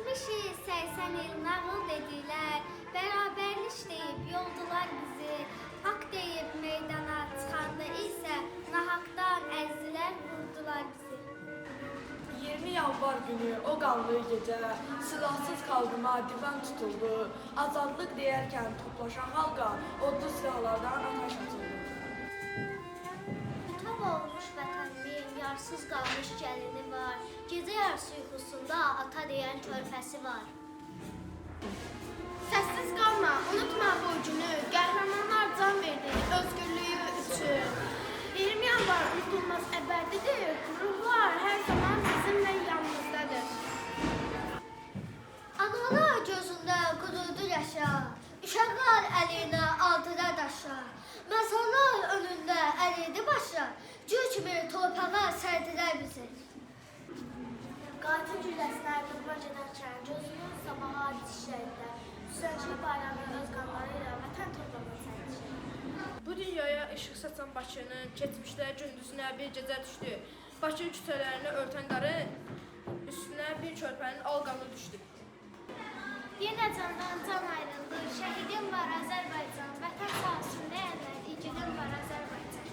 Geçmişiz 80 il nağıl dediler, beraberlik deyip yoldular bizi. Hak deyip meydana çıxanda isə nahaqdan əzdiler, vurdular bizi. 20 yanvar günü o qanlı gecə silahsız xalqıma divan tutuldu. Azadlıq deyərkən toplaşan halqa odlu silahlardan ateş atıldı. Bütöv olmuş vətənimin yarsız qalmış gəlini var. Gecə yarısı yuxusunda ata deyən körpəsi var. Səssiz qalma, unutma bu günü, qəhrəmanlar can verdi özgürlüyü üçün. 20 yanvar unutulmaz əbədidir, ruhlar hər zaman bizimlə yanımızdadır. Analar gözündə qurudu yaşa, uşaqlar əlində altıda daşa. Məzarlar önündə əliydi başa, gül kimi torpağa sərdilər bizi. Qatil gülləsinə qurban gedərkən gözünün sabaha dişlərində, Süzənçili bayramı öz qanları ilə vətən torpağına sərmişdir. Bu dünyaya işıq saçan Bakının keçmişdə gündüzünə bir gecə düşdü. Bakı küçələrini örtən qarın üstünə bir körpənin alqanı düşdü. Yenə candan can ayrıldı, şəhidim var Azərbaycan, vətən sağ olsun deyənlər, igidim var Azərbaycan.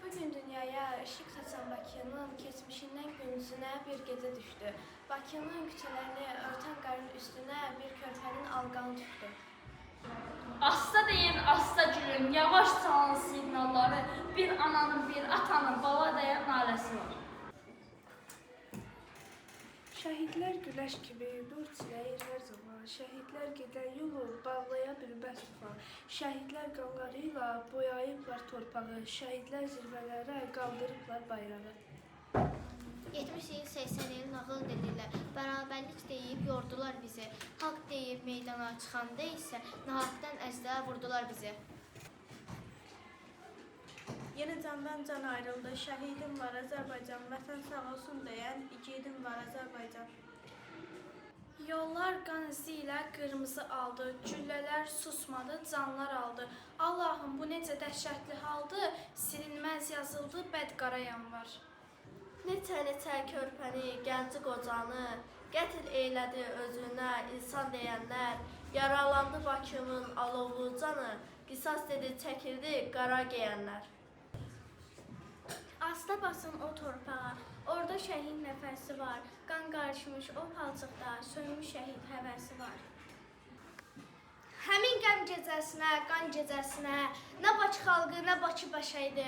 Bugün dünyaya ışıq saçan Bakının keçmişindən gündüzünə bir gecə düşdü. Bakının küçələrini örtən qarın üstünə bir körpənin alqanı düşdü. Asta deyin, asta gülün, yavaş çalın siqnalları, bir ananın, bir atanın bala dayan naləsi var. Şəhidlər güləş kimi nur çiləyir hər zaman. Şəhidlər gedən yolu bağlaya bilməz tufan. Şəhidlər qanlarıyla boyayıblar torpağı. Şəhidlər zirvələrə qaldırıblar bayrağı. 70 il 80 il nağıl dedilər, bərabərlik deyib yordular bizi. Haqq deyib meydana çıxanda isə nahaqdan əzdilər, vurdular bizi. Yenə candan can ayrıldı, şəhidim var Azərbaycan, vətən sağ olsun deyən igidim var Azərbaycan. Yollar qan izi ilə qırmızı aldı, güllələr susmadı, canlar aldı. Allahım, bu necə dəhşətli haldır, silinməz yazıldı, bədqara yanvar. Neçə körpəni, gənci qocanı, qətl eylədi özünə insan deyənlər, yaralandı Bakımın alovlu canı, qisas dedi çəkildi qara geyənlər. Asta basın o torpağa, orada şəhid nəfəsi var, qan qarışmış o palçıqda, sönmüş şəhid həvəsi var. Həmin qəm gecəsinə, qan gecəsinə, nə Bakı xalqı, nə Bakı bəşəydi.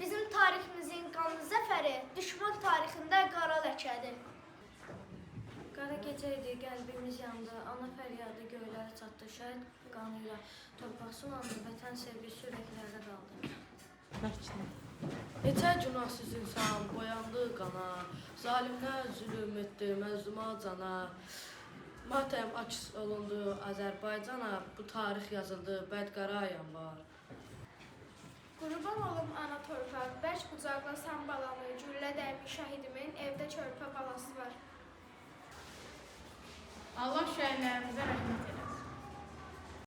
Bizim tariximizin qanlı zəfəri, düşman tarixində qara ləkədir. Qara gecə idi, qəlbimiz yandı, ana fəryadı göylərə çatdı, şəhid qanıyla torpaq sulandı, vətən sevgisi ürəklərdə qaldı. Neçə günahsız insan boyandı qana, zalimlər zülüm etdi məzluma cana. Matəm aks olundu Azərbaycana, bu tarix yazıldı bədqara yanvar. Qurban olum ana torpaq, bərk qucaqlasan balamı, güllə dəymiş şəhidimin evdə körpə balası var. Allah şəhidlərimizə rəhmət edir.